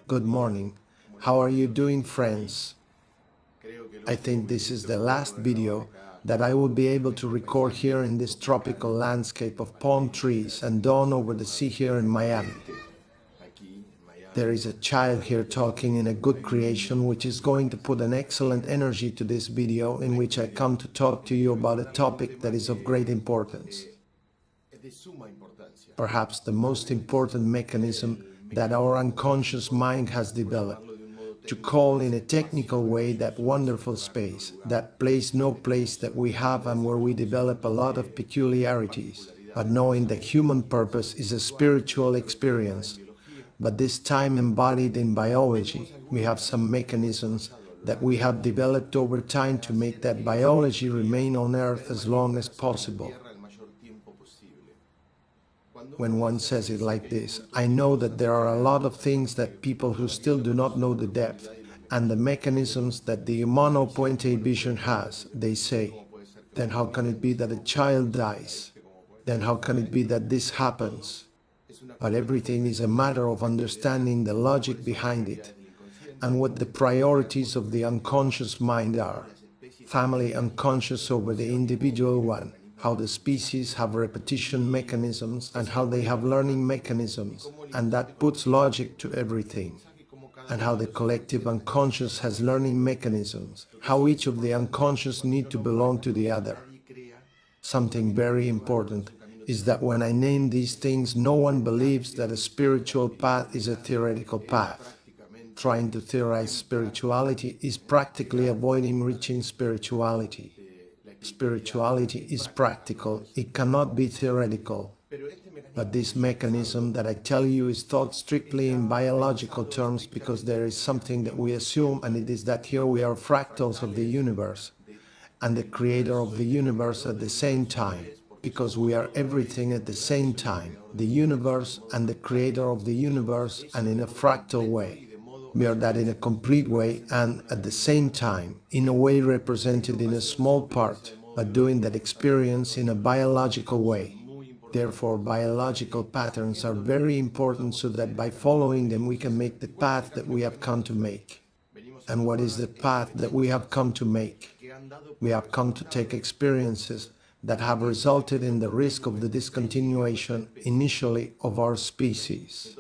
Good morning. How are you doing, friends? I think this is the last video that I will be able to record here in this tropical landscape of palm trees and dawn over the sea here in Miami. There is a child here talking in a good creation which is going to put an excellent energy to this video in which I come to talk to you about a topic that is of great importance. Perhaps the most important mechanism that our unconscious mind has developed, to call in a technical way that wonderful space, that place, no place that we have and where we develop a lot of peculiarities, but knowing that human purpose is a spiritual experience, but this time embodied in biology. We have some mechanisms that we have developed over time to make that biology remain on Earth as long as possible. When one says it like this, I know that there are a lot of things that people who still do not know the depth and the mechanisms that the mono-pointe vision has. They say, then how can it be that a child dies? Then how can it be that this happens? But everything is a matter of understanding the logic behind it and what the priorities of the unconscious mind are. Family unconscious over the individual one. How the species have repetition mechanisms and how they have learning mechanisms, and that puts logic to everything. And how the collective unconscious has learning mechanisms, how each of the unconscious need to belong to the other. Something very important is that when I name these things, no one believes that a spiritual path is a theoretical path. Trying to theorize spirituality is practically avoiding reaching spirituality. Spirituality is practical, it cannot be theoretical. But this mechanism that I tell you is thought strictly in biological terms because there is something that we assume, and it is that here we are fractals of the universe and the creator of the universe at the same time, because we are everything at the same time, the universe and the creator of the universe, and in a fractal way. We are that in a complete way and at the same time, in a way represented in a small part, but doing that experience in a biological way. Therefore, biological patterns are very important so that by following them we can make the path that we have come to make. And what is the path that we have come to make? We have come to take experiences that have resulted in the risk of the discontinuation initially of our species.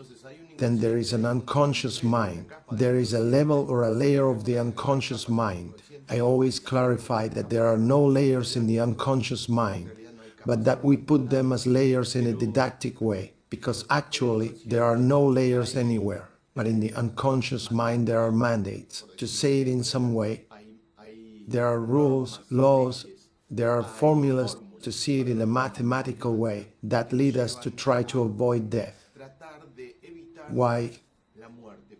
Then there is an unconscious mind. There is a level or a layer of the unconscious mind. I always clarify that there are no layers in the unconscious mind, but that we put them as layers in a didactic way, because actually there are no layers anywhere. But in the unconscious mind there are mandates. To say it in some way, there are rules, laws, there are formulas, to see it in a mathematical way, that lead us to try to avoid death. Why?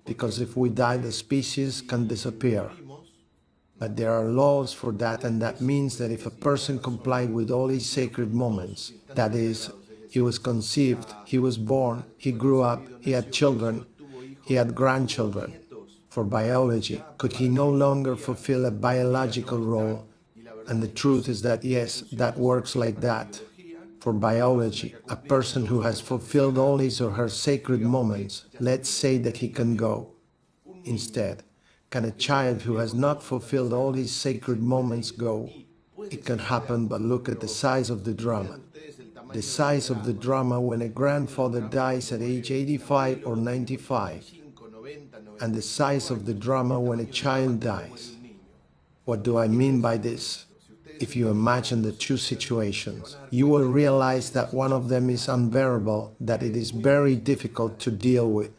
Because if we die, the species can disappear. But there are laws for that, and that means that if a person complied with all his sacred moments, that is, he was conceived, he was born, he grew up, he had children, he had grandchildren. For biology, could he no longer fulfill a biological role? And the truth is that yes, that works like that. For biology, a person who has fulfilled all his or her sacred moments, let's say that he can go. Instead, can a child who has not fulfilled all his sacred moments go? It can happen, but look at the size of the drama. The size of the drama when a grandfather dies at age 85 or 95, and the size of the drama when a child dies. What do I mean by this? If you imagine the two situations, you will realize that one of them is unbearable, that it is very difficult to deal with.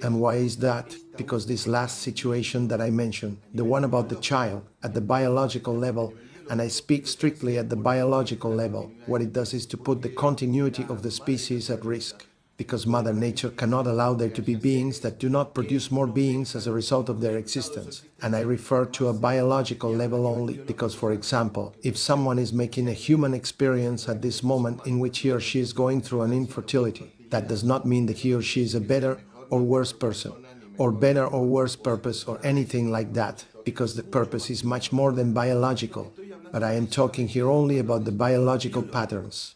And why is that? Because this last situation that I mentioned, the one about the child, at the biological level, and I speak strictly at the biological level, what it does is to put the continuity of the species at risk. Because Mother Nature cannot allow there to be beings that do not produce more beings as a result of their existence. And I refer to a biological level only because, for example, if someone is making a human experience at this moment in which he or she is going through an infertility, that does not mean that he or she is a better or worse person, or better or worse purpose or anything like that, because the purpose is much more than biological. But I am talking here only about the biological patterns.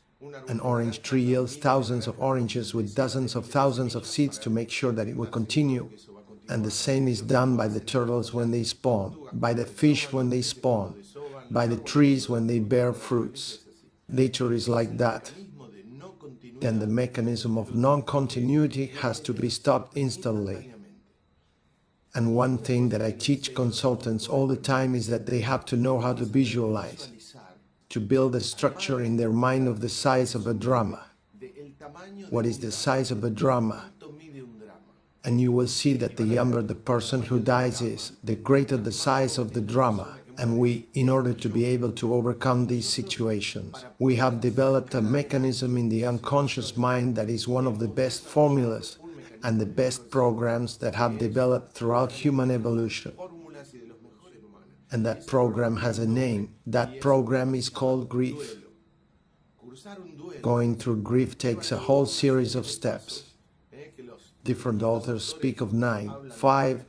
An orange tree yields thousands of oranges with dozens of thousands of seeds to make sure that it will continue. And the same is done by the turtles when they spawn, by the fish when they spawn, by the trees when they bear fruits. Nature is like that. Then the mechanism of non-continuity has to be stopped instantly. And one thing that I teach consultants all the time is that they have to know how to visualize, to build a structure in their mind of the size of a drama. What is the size of a drama? And you will see that the younger the person who dies is, the greater the size of the drama. And we, in order to be able to overcome these situations, we have developed a mechanism in the unconscious mind that is one of the best formulas and the best programs that have developed throughout human evolution. And that program has a name. That program is called grief. Going through grief takes a whole series of steps. Different authors speak of 9, 5,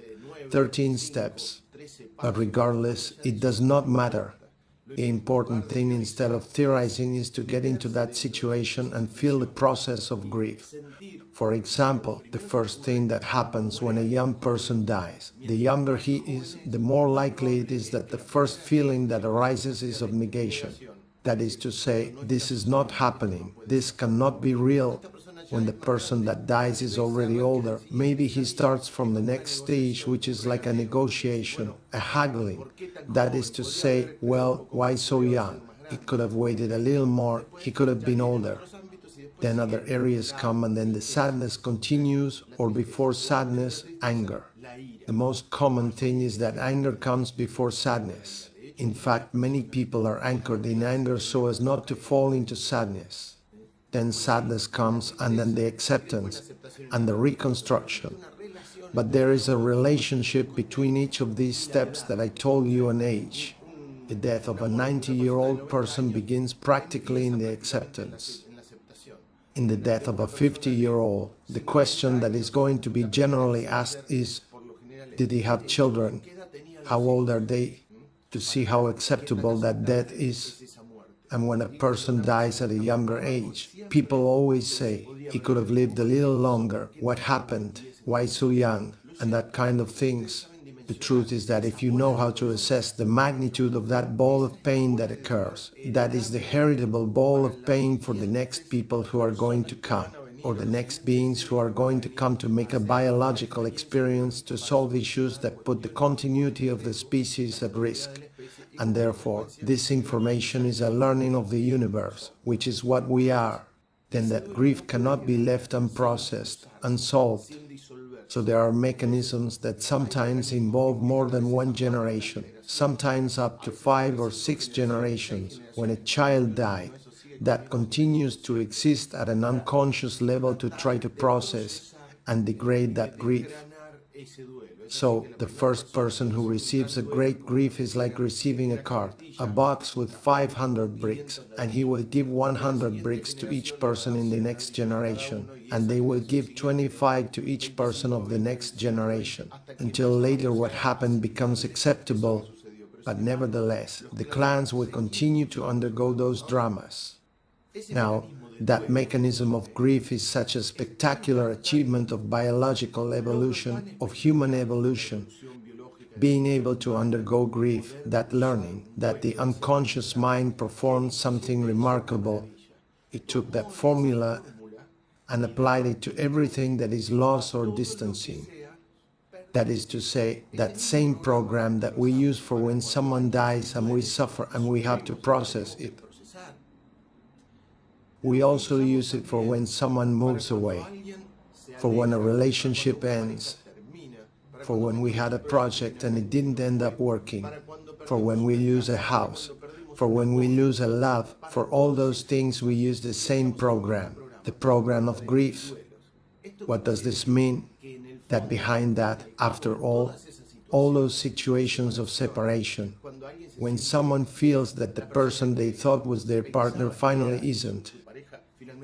13 steps. But regardless, it does not matter. The important thing, instead of theorizing, is to get into that situation and feel the process of grief. For example, the first thing that happens when a young person dies, the younger he is, the more likely it is that the first feeling that arises is of negation. That is to say, this is not happening, this cannot be real. When the person that dies is already older, maybe he starts from the next stage, which is like a negotiation, a haggling. That is to say, well, why so young? He could have waited a little more, he could have been older. Then other areas come, and then the sadness continues, or before sadness, anger. The most common thing is that anger comes before sadness. In fact, many people are anchored in anger so as not to fall into sadness. Then sadness comes, and then the acceptance and the reconstruction. But there is a relationship between each of these steps that I told you on age. The death of a 90-year-old person begins practically in the acceptance. In the death of a 50-year-old, the question that is going to be generally asked is, did he have children? How old are they? To see how acceptable that death is. And when a person dies at a younger age, people always say, he could have lived a little longer, what happened, why so young, and that kind of things. The truth is that if you know how to assess the magnitude of that ball of pain that occurs, that is the heritable ball of pain for the next people who are going to come, or the next beings who are going to come to make a biological experience to solve issues that put the continuity of the species at risk. And therefore, this information is a learning of the universe, which is what we are. Then that grief cannot be left unprocessed, unsolved. So there are mechanisms that sometimes involve more than one generation, sometimes up to 5 or 6 generations. When a child died, that continues to exist at an unconscious level to try to process and degrade that grief. So, the first person who receives a great grief is like receiving a card, a box with 500 bricks, and he will give 100 bricks to each person in the next generation, and they will give 25 to each person of the next generation, until later what happened becomes acceptable. But nevertheless, the clans will continue to undergo those dramas. Now, that mechanism of grief is such a spectacular achievement of biological evolution, of human evolution. Being able to undergo grief, that learning, that the unconscious mind performed something remarkable. It took that formula and applied it to everything that is loss or distancing. That is to say, that same program that we use for when someone dies and we suffer and we have to process it. We also use it for when someone moves away, for when a relationship ends, for when we had a project and it didn't end up working, for when we lose a house, for when we lose a love. For all those things we use the same program, the program of grief. What does this mean? That behind that, after all those situations of separation, when someone feels that the person they thought was their partner finally isn't,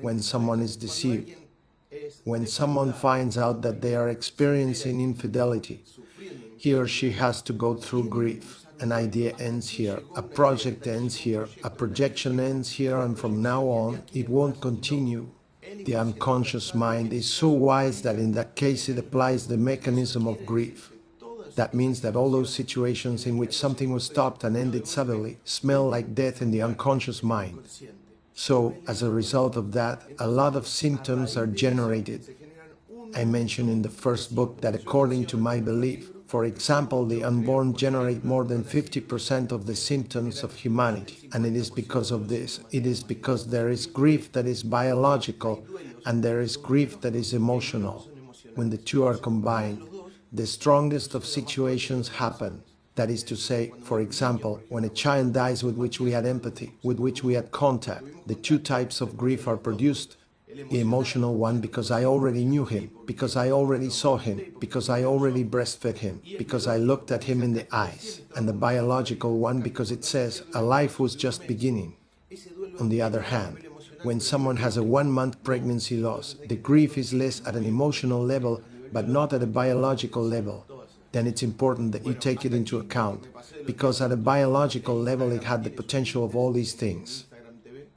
when someone is deceived, when someone finds out that they are experiencing infidelity, he or she has to go through grief. An idea ends here, a project ends here, a projection ends here, and from now on, it won't continue. The unconscious mind is so wise that in that case it applies the mechanism of grief. That means that all those situations in which something was stopped and ended suddenly smell like death in the unconscious mind. So, as a result of that, a lot of symptoms are generated. I mentioned in the first book that according to my belief, for example, the unborn generate more than 50% of the symptoms of humanity. And it is because of this. It is because there is grief that is biological and there is grief that is emotional. When the two are combined, the strongest of situations happen. That is to say, for example, when a child dies with which we had empathy, with which we had contact, the two types of grief are produced. The emotional one because I already knew him, because I already saw him, because I already breastfed him, because I looked at him in the eyes. And the biological one because it says a life was just beginning. On the other hand, when someone has a 1-month pregnancy loss, the grief is less at an emotional level, but not at a biological level. Then it's important that you take it into account, because at a biological level it had the potential of all these things.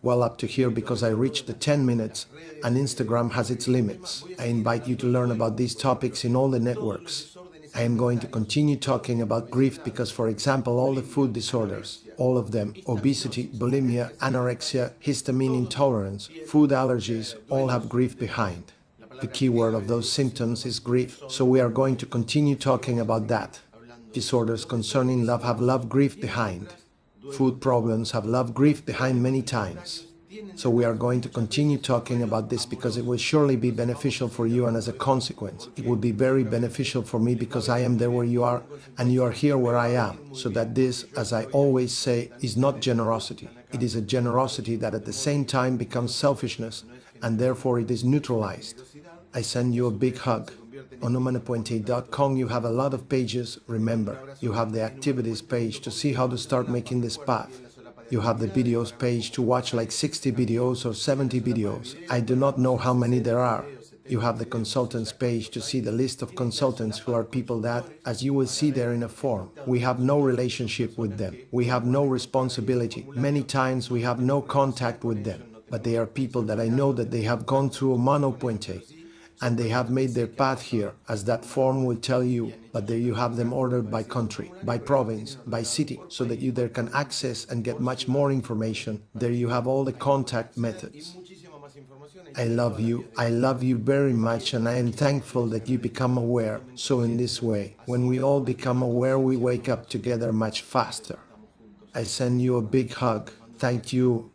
Well, up to here because I reached the 10 minutes and Instagram has its limits. I invite you to learn about these topics in all the networks. I am going to continue talking about grief because, for example, all the food disorders, all of them, obesity, bulimia, anorexia, histamine intolerance, food allergies, all have grief behind. The key word of those symptoms is grief, so we are going to continue talking about that. Disorders concerning love have love grief behind. Food problems have love grief behind many times. So we are going to continue talking about this because it will surely be beneficial for you, and as a consequence, it will be very beneficial for me because I am there where you are and you are here where I am. So that this, as I always say, is not generosity. It is a generosity that at the same time becomes selfishness and therefore it is neutralized. I send you a big hug. On omanapuente.com you have a lot of pages. Remember, you have the activities page to see how to start making this path. You have the videos page to watch like 60 videos or 70 videos. I do not know how many there are. You have the consultants page to see the list of consultants who are people that, as you will see there in a form, we have no relationship with them. We have no responsibility. Many times we have no contact with them. But they are people that I know that they have gone through Omano Puente and they have made their path here, as that form will tell you, but there you have them ordered by country, by province, by city, so that you there can access and get much more information. There you have all the contact methods. I love you very much, and I am thankful that you become aware. So in this way, when we all become aware, we wake up together much faster. I send you a big hug. Thank you.